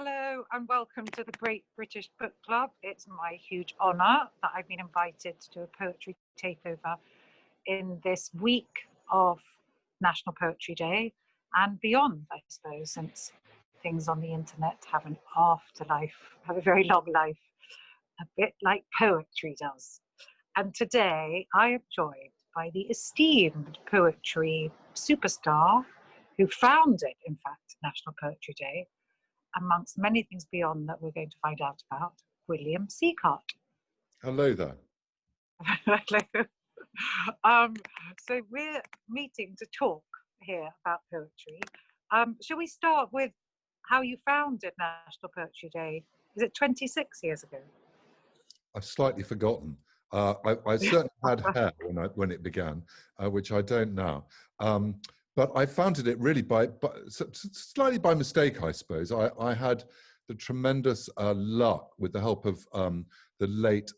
Hello and welcome to the Great British Book Club. It's my huge honour that I've been invited to do a poetry takeover in this week of National Poetry Day and beyond, I suppose, since things on the internet have an afterlife, have a very long life, a bit like poetry does. And today I am joined by the esteemed poetry superstar who founded, in fact, National Poetry Day, amongst many things beyond that we're going to find out about, William Sieghart. Hello there. So we're meeting to talk here about poetry. Shall we start with how you founded National Poetry Day? Is it 26 years ago? I've slightly forgotten. I certainly had hair when it began, which I don't now. But I founded it really slightly by mistake, I suppose. I had the tremendous luck with the help of the late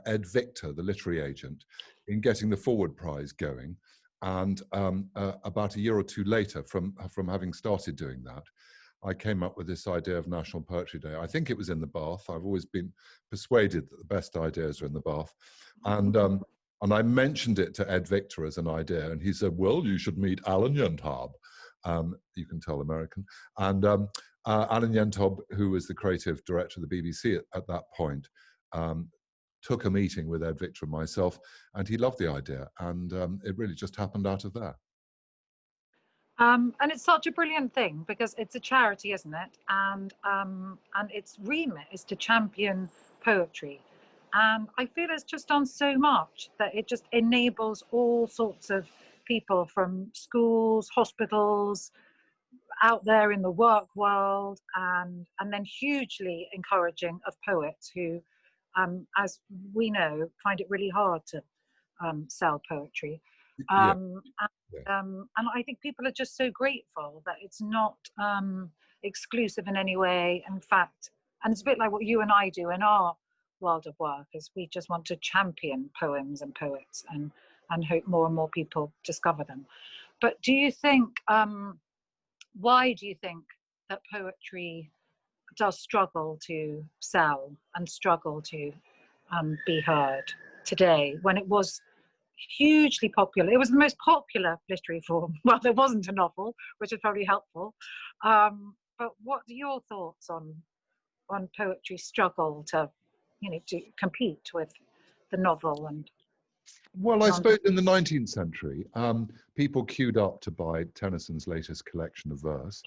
Ed Victor, the literary agent, in getting the Forward Prize going. And about a year or two later, from having started doing that, I came up with this idea of National Poetry Day. I think it was in the bath. I've always been persuaded that the best ideas are in the bath. And I mentioned it to Ed Victor as an idea, and he said, well, you should meet Alan Yentob. You can tell American. And Alan Yentob, who was the creative director of the BBC at that point, took a meeting with Ed Victor and myself, and he loved the idea. And it really just happened out of there. And it's such a brilliant thing because it's a charity, isn't it? And its remit is to champion poetry. And I feel it's just done so much that it just enables all sorts of people from schools, hospitals, out there in the work world, and then hugely encouraging of poets who, as we know, find it really hard to sell poetry. And I think people are just so grateful that it's not exclusive in any way. In fact, and it's a bit like what you and I do in our world of work, is we just want to champion poems and poets and hope more and more people discover them. But do you think, why do you think that poetry does struggle to sell and struggle to be heard today when it was hugely popular? It was the most popular literary form. Well, there wasn't a novel, which is probably helpful. But what are your thoughts on poetry's struggle to compete with the novel? And well, I suppose in the 19th century, people queued up to buy Tennyson's latest collection of verse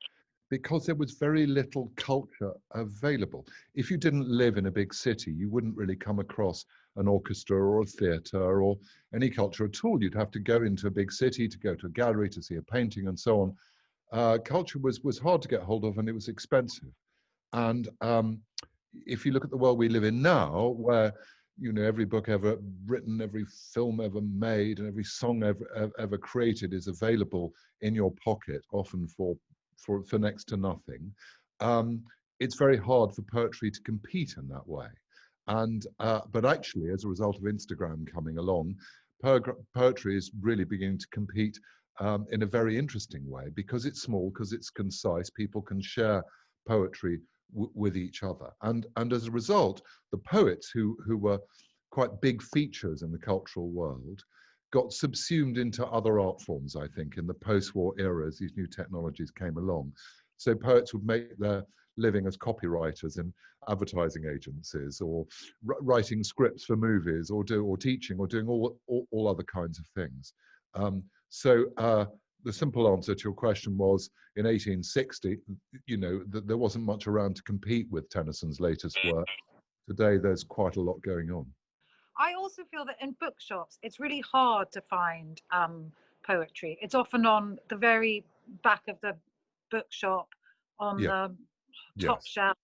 because there was very little culture available. If you didn't live in a big city, you wouldn't really come across an orchestra or a theatre or any culture at all. You'd have to go into a big city to go to a gallery to see a painting and so on. Culture was hard to get hold of, and it was expensive. And if you look at the world we live in now, where every book ever written, every film ever made, and every song ever created is available in your pocket, often for next to nothing, it's very hard for poetry to compete in that way. And but actually, as a result of Instagram coming along, poetry is really beginning to compete in a very interesting way, because it's small, because it's concise. People can share poetry with each other, and as a result, the poets who were quite big features in the cultural world got subsumed into other art forms, I think, in the post-war era as these new technologies came along. So poets would make their living as copywriters in advertising agencies, or writing scripts for movies, or teaching, or doing all other kinds of things. The simple answer to your question was, in 1860, there wasn't much around to compete with Tennyson's latest work. Today, there's quite a lot going on. I also feel that in bookshops, it's really hard to find poetry. It's often on the very back of the bookshop, on the top shelf,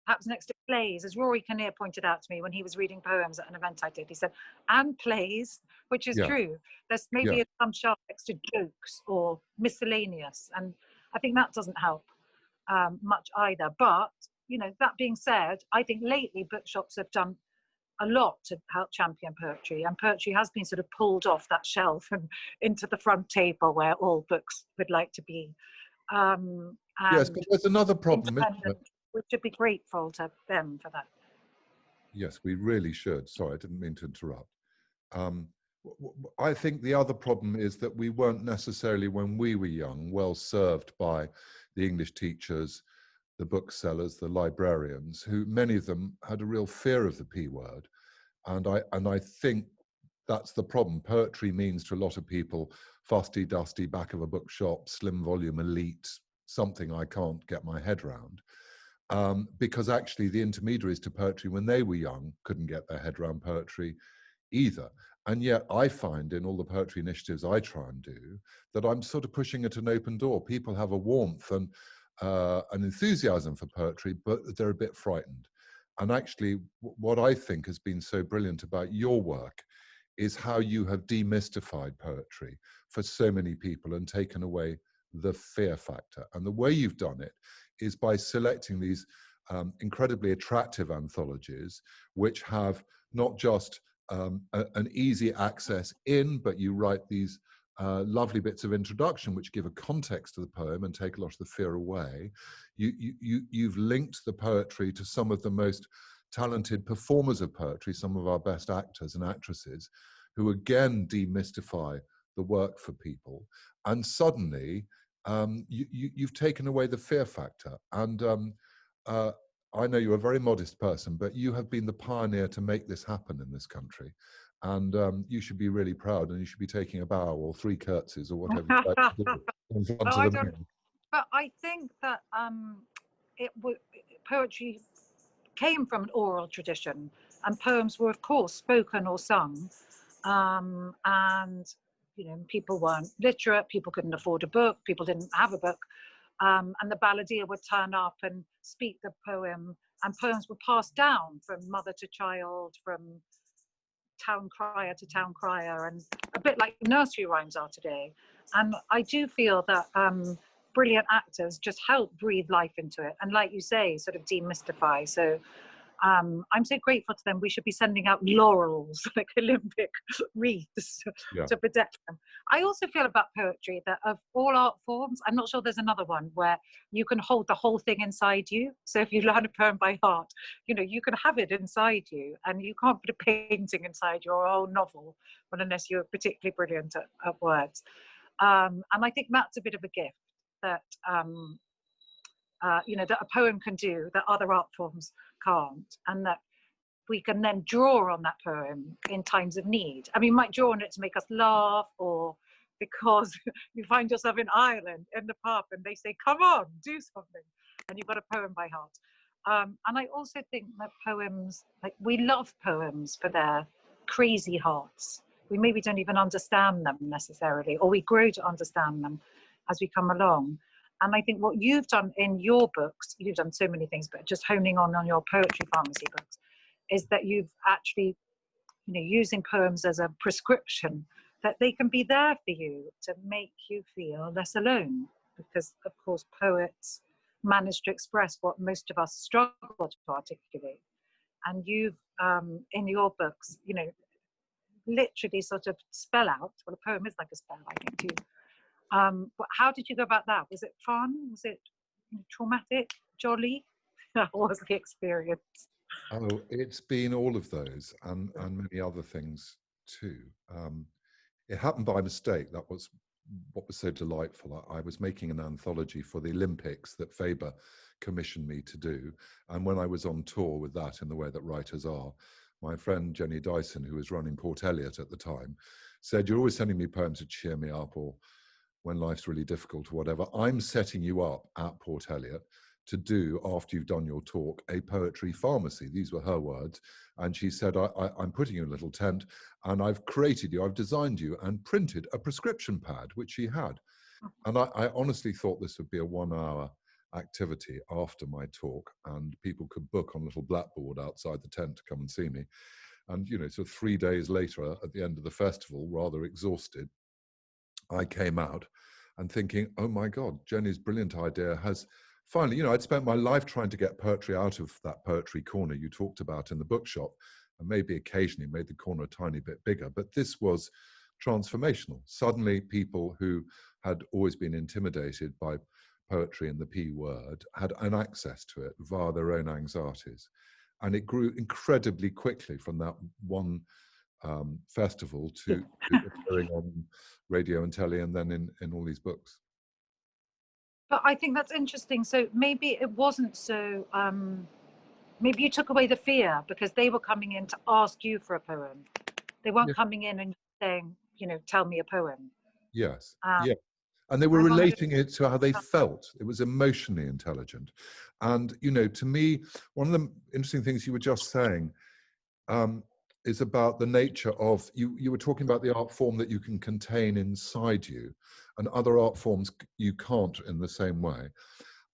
perhaps next to plays, as Rory Kinnear pointed out to me when he was reading poems at an event I did. He said, and plays, which is true. There's maybe some shelf next to jokes or miscellaneous, and I think that doesn't help much either. But, that being said, I think lately bookshops have done a lot to help champion poetry, and poetry has been sort of pulled off that shelf and into the front table where all books would like to be. Yes, but there's another problem, isn't it? we should be grateful to them for that. Yes, we really should. Sorry, I didn't mean to interrupt. I think the other problem is that we weren't necessarily, when we were young, well served by the English teachers, the booksellers, the librarians, who many of them had a real fear of the P word. And I think that's the problem. Poetry means to a lot of people fusty, dusty, back of a bookshop, slim volume, elite, something I can't get my head around. Because actually the intermediaries to poetry when they were young couldn't get their head around poetry either. And yet I find in all the poetry initiatives I try and do that I'm sort of pushing at an open door. People have a warmth and an enthusiasm for poetry, but they're a bit frightened. And actually what I think has been so brilliant about your work is how you have demystified poetry for so many people and taken away the fear factor. And the way you've done it is by selecting these incredibly attractive anthologies, which have not just an easy access in, but you write these lovely bits of introduction which give a context to the poem and take a lot of the fear away. You've linked the poetry to some of the most talented performers of poetry, some of our best actors and actresses, who again demystify the work for people. And suddenly, you've taken away the fear factor. And I know you're a very modest person, but you have been the pioneer to make this happen in this country. And you should be really proud, and you should be taking a bow or 3 curtsies or whatever you like to do in front Oh, of I the don't. mirror. But I think that poetry came from an oral tradition, and poems were, of course, spoken or sung. And people weren't literate. People couldn't afford a book. People didn't have a book. And the balladeer would turn up and speak the poem, and poems were passed down from mother to child, from town crier to town crier, and a bit like nursery rhymes are today. And I do feel that brilliant actors just help breathe life into it, and like you say, sort of demystify. So I'm so grateful to them. We should be sending out laurels, like Olympic wreaths, Yeah. to protect them. I also feel about poetry that of all art forms, I'm not sure there's another one where you can hold the whole thing inside you. So if you learn a poem by heart, you can have it inside you, and you can't put a painting inside you or a whole novel, well, unless you're particularly brilliant at words. And I think that's a bit of a gift that that a poem can do that other art forms can't, and that we can then draw on that poem in times of need. I mean, you might draw on it to make us laugh, or because you find yourself in Ireland in the pub and they say, come on, do something, and you've got a poem by heart. And I also think that poems, like, we love poems for their crazy hearts. We maybe don't even understand them necessarily, or we grow to understand them as we come along. And I think what you've done in your books, you've done so many things, but just honing on your poetry pharmacy books, is that you've actually, using poems as a prescription, that they can be there for you to make you feel less alone. Because, of course, poets manage to express what most of us struggle to articulate. And you've, in your books, literally sort of spell out, well, a poem is like a spell, I think, too. But how did you go about that? Was it fun? Was it traumatic, jolly? What was the experience? Oh, it's been all of those and many other things too. It happened by mistake. That was what was so delightful. I was making an anthology for the Olympics that Faber commissioned me to do. And when I was on tour with that, in the way that writers are, my friend Jenny Dyson, who was running Port Eliot at the time, said, you're always sending me poems to cheer me up, or when life's really difficult or whatever. I'm setting you up at Port Eliot to do, after you've done your talk, a poetry pharmacy. These were her words. And she said, I'm putting you in a little tent, and I've created you, I've designed you and printed a prescription pad, which she had. And I honestly thought this would be a 1-hour activity after my talk, and people could book on a little blackboard outside the tent to come and see me. And, so 3 days later, at the end of the festival, rather exhausted, I came out and thinking, oh my God, Jenny's brilliant idea has finally, I'd spent my life trying to get poetry out of that poetry corner you talked about in the bookshop, and maybe occasionally made the corner a tiny bit bigger, but this was transformational. Suddenly people who had always been intimidated by poetry and the P word had an access to it via their own anxieties. And it grew incredibly quickly from that one festival to appearing on radio and telly, and then in all these books. But I think that's interesting. So maybe it wasn't so, maybe you took away the fear because they were coming in to ask you for a poem. They weren't coming in and saying, you know, tell me a poem. Yes, yeah. And they were relating it to how they felt. It was emotionally intelligent. And, you know, to me, one of the interesting things you were just saying is about the nature of, you were talking about the art form that you can contain inside you, and other art forms you can't in the same way.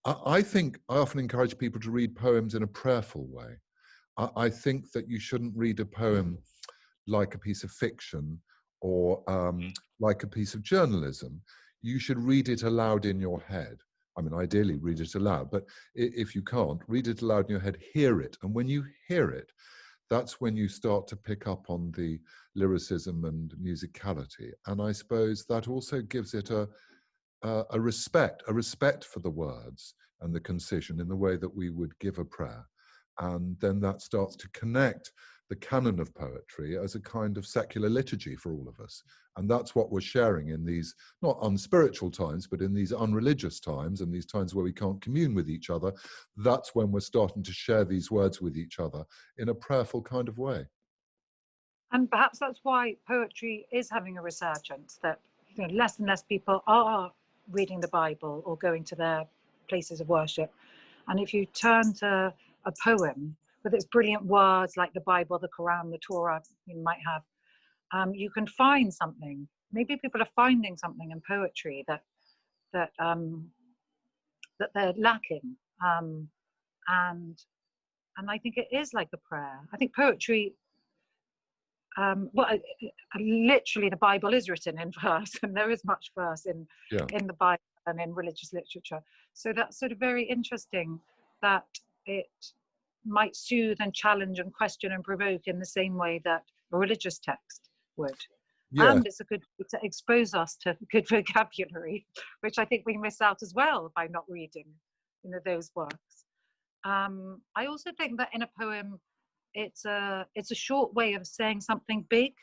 I think I often encourage people to read poems in a prayerful way. I think that you shouldn't read a poem like a piece of fiction or like a piece of journalism. You should read it aloud in your head. I mean, ideally read it aloud, but if you can't, read it aloud in your head, hear it. And when you hear it, that's when you start to pick up on the lyricism and musicality. And I suppose that also gives it a respect for the words and the concision in the way that we would give a prayer. And then that starts to connect the canon of poetry as a kind of secular liturgy for all of us. And that's what we're sharing in these, not unspiritual times, but in these unreligious times and these times where we can't commune with each other. That's when we're starting to share these words with each other in a prayerful kind of way. And perhaps that's why poetry is having a resurgence, that, you know, less and less people are reading the Bible or going to their places of worship. And if you turn to a poem with its brilliant words like the Bible, the Quran, the Torah you might have, you can find something. Maybe people are finding something in poetry that they're lacking. And I think it is like a prayer. I think poetry, literally the Bible is written in verse, and there is much verse in the Bible and in religious literature. So that's sort of very interesting that it might soothe and challenge and question and provoke in the same way that a religious text would. Yeah. And it's a good way to expose us to good vocabulary, which I think we miss out as well by not reading, you know, those works. I also think that in a poem, it's a short way of saying something big.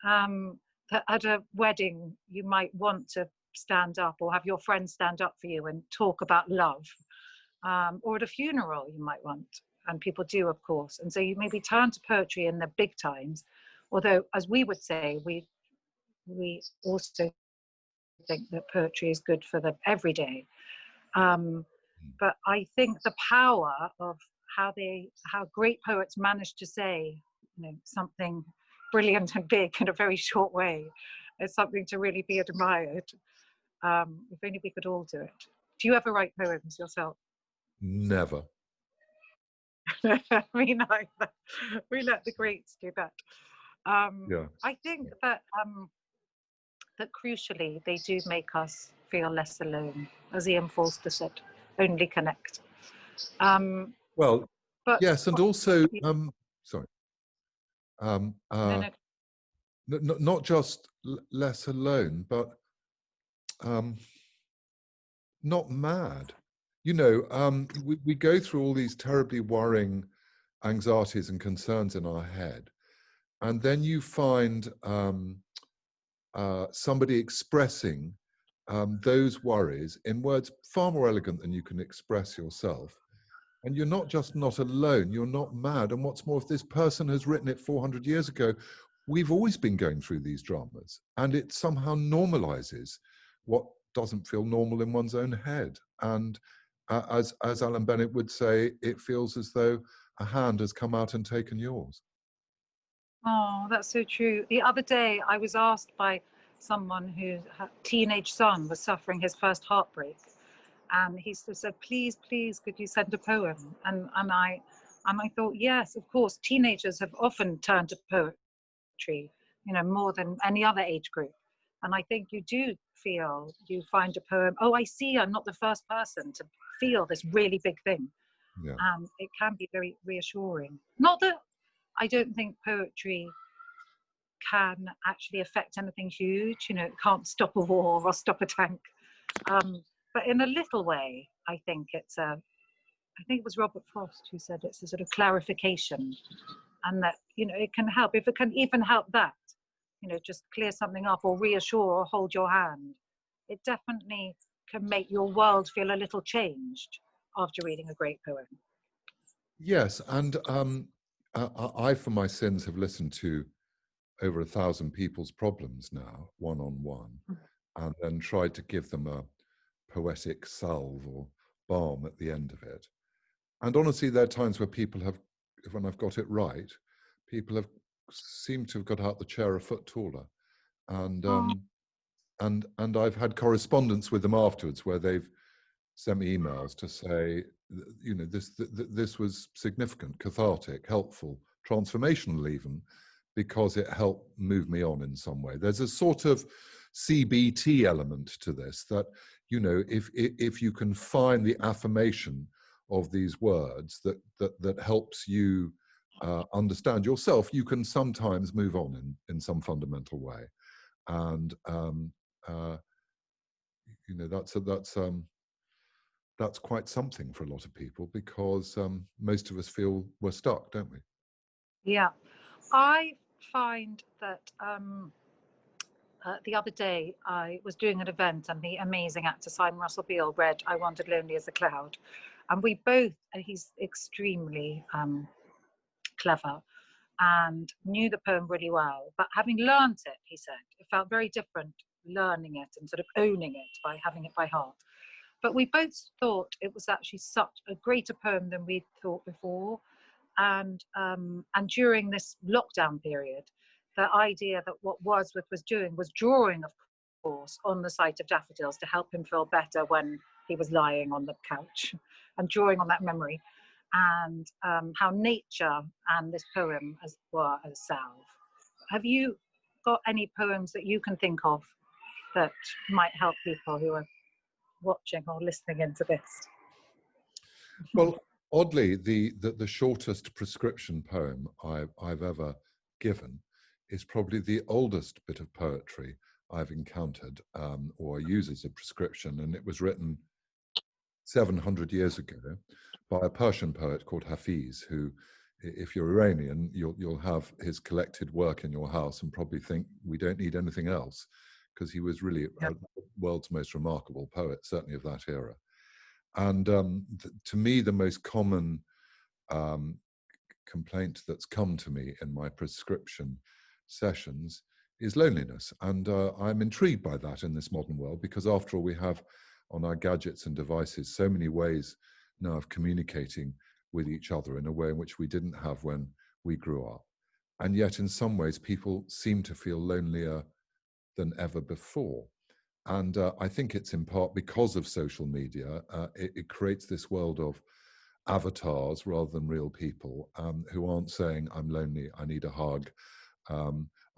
That at a wedding, you might want to stand up or have your friends stand up for you and talk about love. Or at a funeral, you might want, and people do, of course. And so you maybe turn to poetry in the big times, although, as we would say, we also think that poetry is good for the everyday. But I think the power of how great poets manage to say, you know, something brilliant and big in a very short way is something to really be admired. If only we could all do it. Do you ever write poems yourself? Never. Me neither. We let the greats do that. I think that that crucially they do make us feel less alone, as Ian Forster said. Only connect. Well, but yes, and also, sorry. Not just less alone, but not mad. You know, we go through all these terribly worrying anxieties and concerns in our head, and then you find somebody expressing those worries in words far more elegant than you can express yourself. And you're not just not alone, you're not mad. And what's more, if this person has written it 400 years ago, we've always been going through these dramas, and it somehow normalizes what doesn't feel normal in one's own head. And as Alan Bennett would say, it feels as though a hand has come out and taken yours. Oh, that's so true. The other day, I was asked by someone whose teenage son was suffering his first heartbreak, and he said, "Please, please, could you send a poem?" And I thought, yes, of course. Teenagers have often turned to poetry, you know, more than any other age group. And I think you do feel, you find a poem. Oh, I see. I'm not the first person to feel this really big thing. Yeah. And it can be very reassuring. Not that I don't think poetry can actually affect anything huge. You know, it can't stop a war or stop a tank. But But in a little way, I think I think it was Robert Frost who said it's a sort of clarification, and that, it can help. If it can even help that, just clear something up or reassure or hold your hand, it definitely can make your world feel a little changed after reading a great poem. Yes, and I, for my sins, have listened to over 1,000 people's problems now, one-on-one, and then tried to give them a poetic salve or balm at the end of it. And honestly, there are times where people have, when I've got it right, people have seemed to have got out the chair a foot taller. And I've had correspondence with them afterwards where they've sent me emails to say, this was significant, cathartic, helpful, transformational even, because it helped move me on in some way. There's a sort of CBT element to this that, if you can find the affirmation of these words that helps you understand yourself, you can sometimes move on in some fundamental way. And that's quite something for a lot of people, because most of us feel we're stuck, don't we? Yeah, I find that the other day I was doing an event and the amazing actor Simon Russell Beale read I Wandered Lonely as a Cloud, and we both, and he's extremely clever and knew the poem really well, but having learnt it, he said, it felt very different learning it and sort of owning it by having it by heart. But we both thought it was actually such a greater poem than we'd thought before. And during this lockdown period, the idea that what Wordsworth was doing was drawing, of course, on the sight of daffodils to help him feel better when he was lying on the couch, and drawing on that memory, and how nature and this poem as were a salve. Have you got any poems that you can think of that might help people who are watching or listening into this? Well, oddly, the shortest prescription poem I've ever given is probably the oldest bit of poetry I've encountered or use as a prescription, and it was written 700 years ago by a Persian poet called Hafiz, who, if you're Iranian, you'll have his collected work in your house and probably think we don't need anything else, because he was really the world's most remarkable poet, certainly of that era. And to me, the most common complaint that's come to me in my prescription sessions is loneliness. And I'm intrigued by that in this modern world, because after all, we have on our gadgets and devices so many ways now of communicating with each other in a way in which we didn't have when we grew up. And yet, in some ways, people seem to feel lonelier than ever before. And I think it's in part because of social media. It creates this world of avatars rather than real people who aren't saying, I'm lonely, I need a hug,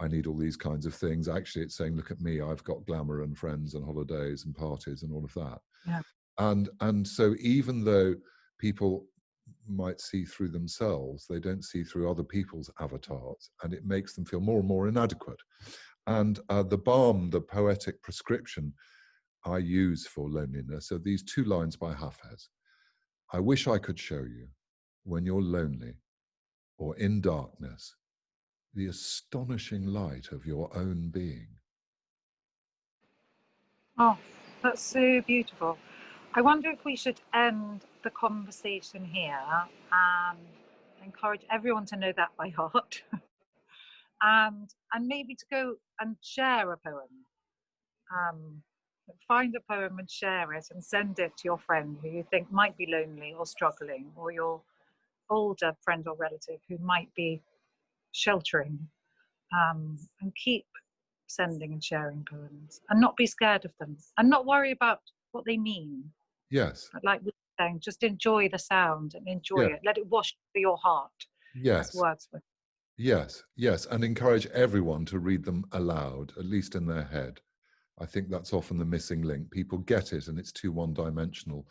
I need all these kinds of things. Actually, it's saying, look at me, I've got glamour and friends and holidays and parties and all of that. Yeah. And so even though people might see through themselves, they don't see through other people's avatars, and it makes them feel more and more inadequate. And the balm, the poetic prescription I use for loneliness are these two lines by Hafez. I wish I could show you, when you're lonely or in darkness, the astonishing light of your own being. Oh, that's so beautiful. I wonder if we should end the conversation here and encourage everyone to know that by heart. and maybe to go and share a poem. Find a poem and share it and send it to your friend who you think might be lonely or struggling, or your older friend or relative who might be sheltering, and keep sending and sharing poems, and not be scared of them, and not worry about what they mean. Yes. Like we were saying, just enjoy the sound and enjoy it. Let it wash through your heart. Yes. As Wordsworth. Yes, yes, and encourage everyone to read them aloud, at least in their head. I think that's often the missing link. People get it, and it's too one-dimensional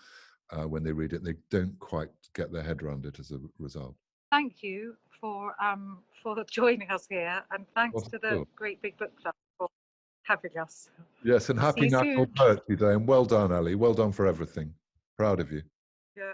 when they read it. They don't quite get their head around it as a result. Thank you for joining us here, and thanks to the Great Big Book Club for having us. Yes, and See happy you National soon. Poetry Day, and well done, Allie. Well done for everything. Proud of you. Yeah.